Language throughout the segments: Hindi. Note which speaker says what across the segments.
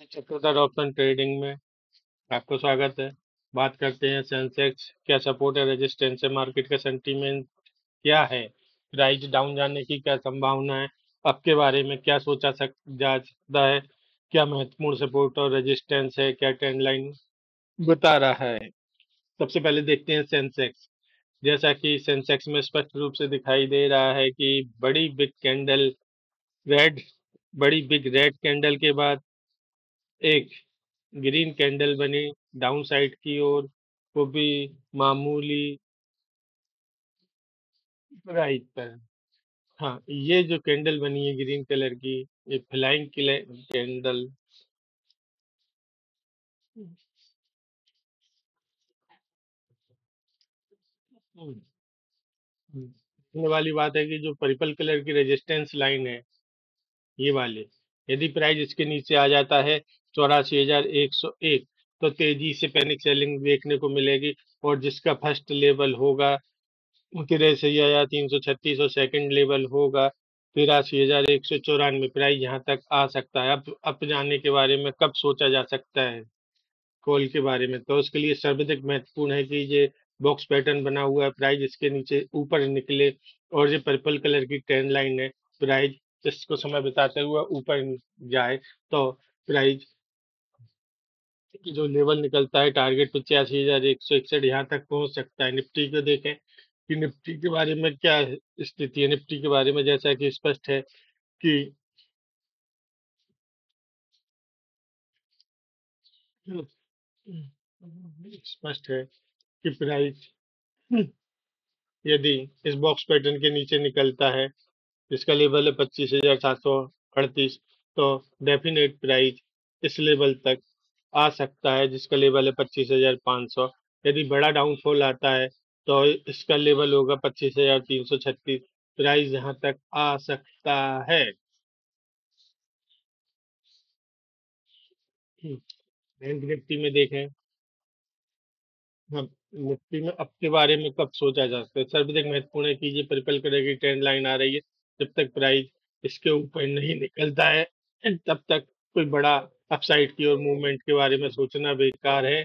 Speaker 1: चक्रधर ऑप्शन ट्रेडिंग में आपको स्वागत है। बात करते हैं सेंसेक्स क्या सपोर्ट है, रेजिस्टेंस है, मार्केट का सेंटीमेंट क्या है, प्राइस डाउन जाने की क्या संभावना है, आपके बारे में क्या सोचा जा सकता है, क्या महत्वपूर्ण सपोर्ट और रेजिस्टेंस है, क्या ट्रेंड लाइन बता रहा है। सबसे पहले देखते हैं सेंसेक्स। जैसा कि सेंसेक्स में स्पष्ट रूप से दिखाई दे रहा है कि रेड बड़ी बिग रेड कैंडल के बाद एक ग्रीन कैंडल बनी डाउन साइड की ओर, वो भी मामूली प्राइस पर। हाँ, ये जो कैंडल बनी है ग्रीन कलर की, ये फ्लाइंग कैंडल। देखने वाली बात है कि जो पर्पल कलर की रेजिस्टेंस लाइन है, ये वाली, यदि प्राइस इसके नीचे आ जाता है 84,101, तो तेजी से पैनिक सेलिंग देखने को मिलेगी। और जिसका फर्स्ट लेवल होगा 83,336 और सेकंड लेवल होगा 83,194। प्राइस यहाँ तक आ सकता है। अब अप जाने के बारे में कब सोचा जा सकता है, कॉल के बारे में, तो उसके लिए सर्वाधिक महत्वपूर्ण है कि ये बॉक्स पैटर्न बना हुआ है, प्राइस इसके नीचे ऊपर निकले और ये पर्पल कलर की ट्रेंड लाइन है, प्राइस इसको समय बिताते हुए ऊपर जाए, तो प्राइस की जो लेवल निकलता है टारगेट 85,161, यहाँ तक पहुंच सकता है। निफ्टी को देखें कि निफ्टी के बारे में क्या स्थिति है। निफ्टी के बारे में जैसा कि स्पष्ट है कि स्पष्ट है कि प्राइस यदि इस बॉक्स पैटर्न के नीचे निकलता है, जिसका लेवल है 25,738, तो डेफिनेट प्राइस इस लेवल तक आ सकता है, जिसका लेवल है 25,500। यदि बड़ा डाउनफॉल आता है तो इसका लेवल होगा 25,336, प्राइस यहाँ तक आ सकता है। बैंक निफ्टी में देखें, हम निफ्टी में अब के बारे में कब सोचा जा सकता है। सर्वाधिक महत्वपूर्ण है कि ये पर्पल कलर की ट्रेंड लाइन आ रही है, जब तक प्राइस इसके ऊपर नहीं निकलता है, तब तक कोई बड़ा अपसाइड की ओर मूवमेंट के बारे में सोचना बेकार है।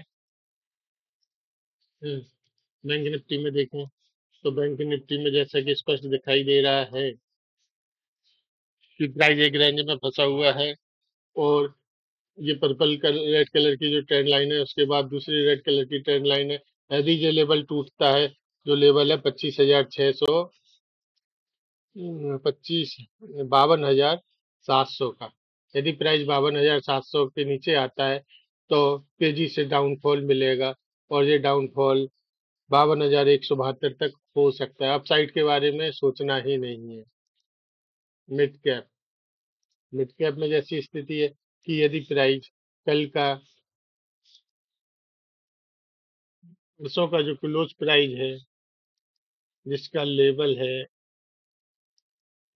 Speaker 1: हम्म, बैंक निफ्टी में देखें तो बैंक निफ्टी में जैसा कि स्पष्ट दिखाई दे रहा है कि प्राइस एक रेंज में फंसा हुआ है, और ये रेड कलर की जो ट्रेंड लाइन है, उसके बाद दूसरी रेड कलर की ट्रेंड लाइन है। यदि ये लेवल टूटता है, जो लेवल है 25,600, 25 52,700 का, यदि प्राइस 52,700 के नीचे आता है, तो तेजी से डाउनफॉल मिलेगा, और ये डाउनफॉल 52,172 तक हो सकता है। अपसाइड के बारे में सोचना ही नहीं है। मिड कैप मिड कैप में जैसी स्थिति है कि यदि प्राइस कल का परसों का जो क्लोज प्राइस है, जिसका लेवल है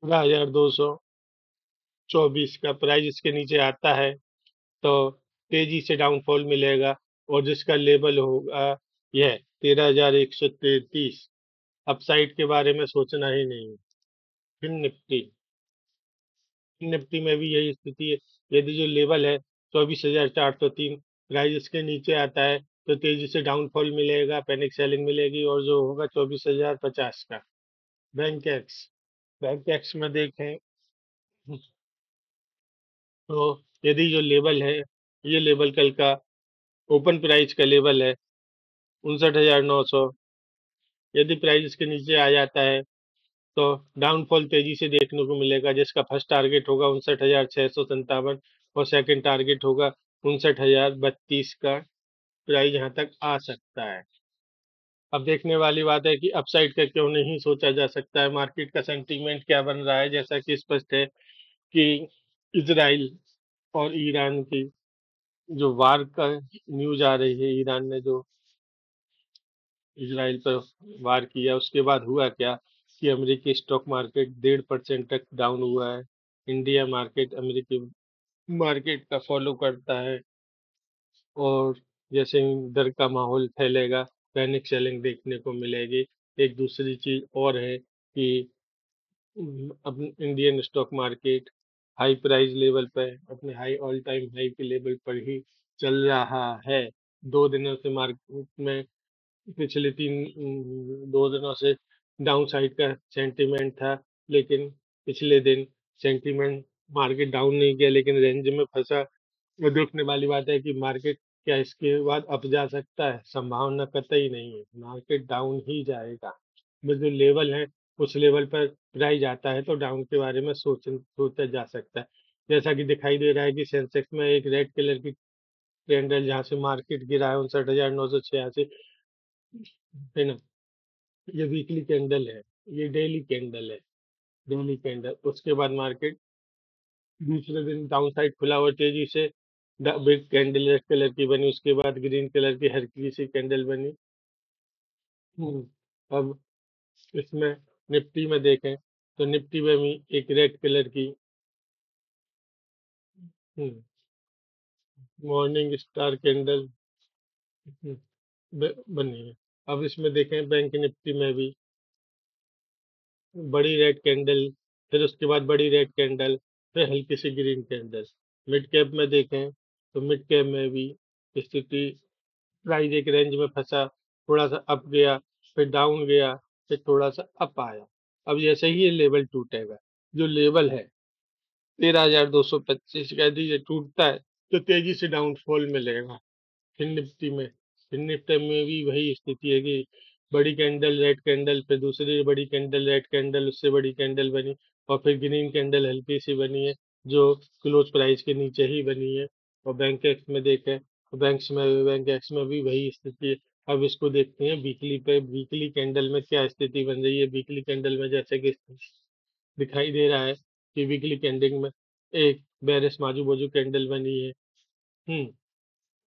Speaker 1: 15,224 का, प्राइस इसके नीचे आता है तो तेजी से डाउनफॉल मिलेगा, और जिसका लेवल होगा यह 13,133। अपसाइड के बारे में सोचना ही नहीं। फिर निफ्टी में भी यही स्थिति है। यदि जो लेवल है 24,403, प्राइस इसके नीचे आता है तो तेजी से डाउनफॉल मिलेगा, पैनिक सेलिंग मिलेगी, और जो होगा 24,050 का। बैंक एक्स बैंक एक्स में देखें तो यदि जो लेवल है, ये लेवल कल का ओपन प्राइस का लेवल है 59,900, यदि प्राइस इसके नीचे आ जाता है तो डाउनफॉल तेजी से देखने को मिलेगा, जिसका फर्स्ट टारगेट होगा 59,657, और सेकंड टारगेट होगा 59,032 का। प्राइस यहाँ तक आ सकता है। अब देखने वाली बात है कि अपसाइड का क्यों नहीं सोचा जा सकता है, मार्केट का सेंटीमेंट क्या बन रहा है। जैसा कि स्पष्ट है कि इजराइल और ईरान की जो वार का न्यूज आ रही है, ईरान ने जो इजराइल पर वार किया, उसके बाद हुआ क्या कि अमेरिकी स्टॉक मार्केट 1.5% तक डाउन हुआ है। इंडिया मार्केट अमेरिकी मार्केट का फॉलो करता है, और जैसे ही डर का माहौल फैलेगा, पैनिक सेलिंग देखने को मिलेगी। एक दूसरी चीज और है कि अब Indian stock market high price level पर, अपने हाई ऑल टाइम हाई के लेवल पर ही चल रहा है। 2 दिनों से मार्केट में, पिछले 2 दिनों से डाउन साइड का सेंटीमेंट था, लेकिन पिछले दिन सेंटीमेंट मार्केट डाउन नहीं किया, लेकिन रेंज में फंसा। और देखने वाली बात है कि मार्केट क्या इसके बाद अप जा सकता है? संभावना कतई नहीं है, मार्केट डाउन ही जाएगा। बस जो लेवल है उस लेवल पर प्राइस आता है तो डाउन के बारे में सोचा जा सकता है। जैसा कि दिखाई दे रहा है कि सेंसेक्स में एक रेड कलर की कैंडल जहाँ से मार्केट गिरा है 59,986, है ना? ये वीकली कैंडल है, ये डेली कैंडल है। डेली कैंडल उसके बाद मार्केट दूसरे दिन डाउन साइड खुला और तेजी से बिग कैंडल रेड कलर की बनी, उसके बाद ग्रीन कलर की हल्की सी कैंडल बनी। अब इसमें निफ्टी में देखें तो निफ्टी में भी एक रेड कलर की मॉर्निंग स्टार कैंडल बनी है। अब इसमें देखें बैंक निफ्टी में भी बड़ी रेड कैंडल, फिर उसके बाद बड़ी रेड कैंडल, फिर हल्की सी ग्रीन कैंडल। मिड कैप में देखें तो मिड कैप में भी स्थिति, प्राइस एक रेंज में फंसा, थोड़ा सा अप गया, फिर डाउन गया, फिर थोड़ा सा अप आया। अब जैसे ही ये लेवल टूटेगा, जो लेवल है 13,225 का, यदि ये टूटता है तो तेजी से डाउनफॉल मिलेगा। फिर निफ्टी में, भी वही स्थिति है कि बड़ी कैंडल रेड कैंडल, फिर दूसरी बड़ी कैंडल रेड कैंडल, उससे बड़ी कैंडल बनी, और फिर ग्रीन कैंडल हल्की सी बनी है, जो क्लोज प्राइस के नीचे ही बनी है। और बैंक एक्स में देखें तो बैंक एक्स में भी वही स्थिति है। अब इसको देखते हैं वीकली पे, वीकली कैंडल में क्या स्थिति बन रही है। वीकली कैंडल में जैसे कि दिखाई दे रहा है कि वीकली कैंडल में एक बेरिश माजू बाजू कैंडल बनी है। हम्म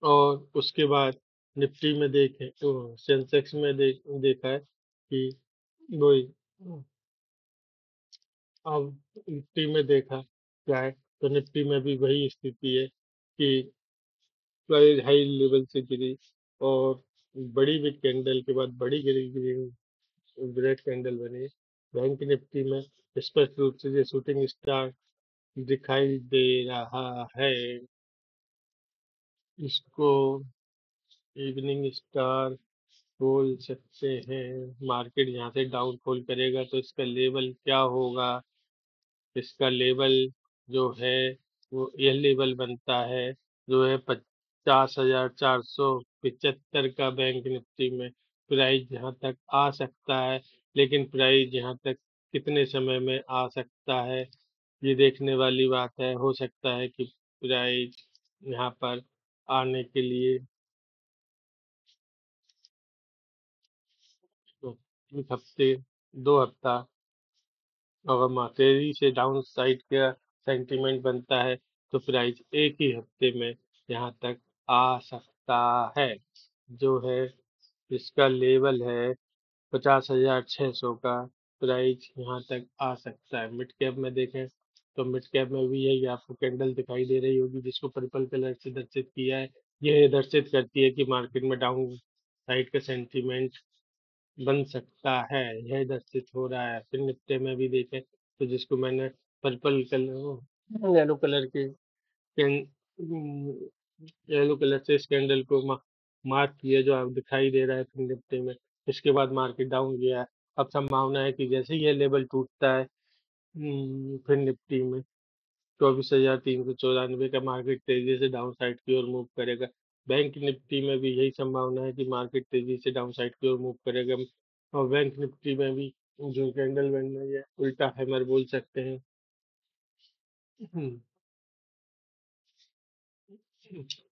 Speaker 1: और उसके बाद निफ्टी में देखें तो सेंसेक्स में देखा है कि वही। अब निफ्टी में देखा क्या है, तो निफ्टी में भी वही स्थिति है कि प्राइस हाई लेवल से गिरी, और बड़ी बिग कैंडल के बाद बड़ी गिरी गिरी रेड कैंडल बनी। बैंक निफ्टी में स्पष्ट रूप से ये शूटिंग स्टार दिखाई दे रहा है। इसको इवनिंग स्टार बोल सकते हैं। मार्केट यहाँ से डाउनफॉल करेगा तो इसका लेवल क्या होगा? इसका लेवल जो है वो यह लेवल बनता है, जो है 50,475 का। बैंक निफ्टी में प्राइस यहाँ तक आ सकता है, लेकिन प्राइस यहाँ तक कितने समय में आ सकता है, ये देखने वाली बात है। हो सकता है कि प्राइस यहाँ पर आने के लिए तो 1 हफ्ते, 2 हफ्ता, अगर तेजी से डाउन साइड का सेंटीमेंट बनता है तो प्राइस एक ही हफ्ते में यहाँ तक आ सकता है। जो है इसका लेवल है 50,600 का, प्राइस यहाँ तक आ सकता है। मिड कैप में देखें तो मिड कैप में भी यही आपको कैंडल दिखाई दे रही होगी, जिसको पर्पल कलर से दर्शित किया है। यह दर्शित करती है कि मार्केट में डाउन साइड का सेंटीमेंट बन सकता है, यह दर्शित हो रहा है। फिर निफ्टी में भी देखें तो जिसको मैंने पर्पल कलर, येलो कलर के येलो कलर से इस कैंडल को मार्क किया, जो आप दिखाई दे रहा है फिर निफ्टी में। इसके बाद मार्केट डाउन गया है। अब संभावना है कि जैसे ही यह लेवल टूटता है, फिर निफ्टी में 24,394 का मार्केट तेजी से डाउन साइड की ओर मूव करेगा। बैंक निफ्टी में भी यही संभावना है कि मार्केट तेजी से डाउन साइड की ओर मूव करेगा। और बैंक निफ्टी में भी जो कैंडल बन रही है उल्टा हैमर बोल सकते हैं। हम्म,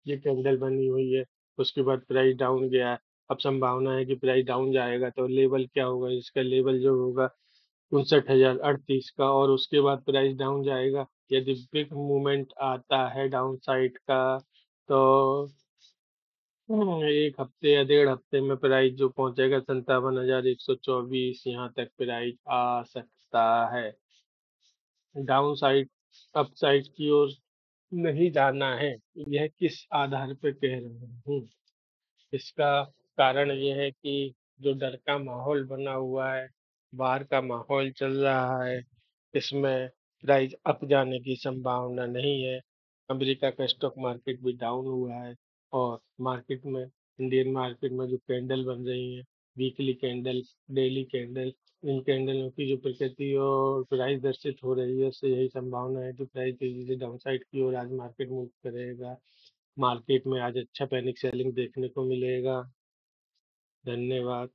Speaker 1: ये कैंडल बनी हुई है, उसके बाद प्राइस डाउन गया है। अब संभावना है कि प्राइस डाउन जाएगा तो लेवल क्या होगा? इसका लेवल जो होगा 59,038 का, और उसके बाद प्राइस डाउन जाएगा। यदि बिग मूवमेंट आता है डाउन साइड का तो 1 हफ्ते या 1.5 हफ्ते में प्राइस जो पहुंचेगा 57,124, यहाँ तक प्राइस आ सकता है। डाउन साइड अप साइड की ओर नहीं जाना है। यह किस आधार पर कह रहा हूँ? इसका कारण ये है कि जो डर का माहौल बना हुआ है, बाहर का माहौल चल रहा है, इसमें प्राइस अप जाने की संभावना नहीं है। अमेरिका का स्टॉक मार्केट भी डाउन हुआ है और मार्केट में, इंडियन मार्केट में जो कैंडल बन रही है, वीकली कैंडल, डेली कैंडल, इन कैंडलों की जो प्रकृति और प्राइस दर्शित हो रही है, उससे यही संभावना है कि प्राइस तेजी से डाउन साइड की ओर आज मार्केट मूव करेगा। मार्केट में आज अच्छा पैनिक सेलिंग देखने को मिलेगा। धन्यवाद।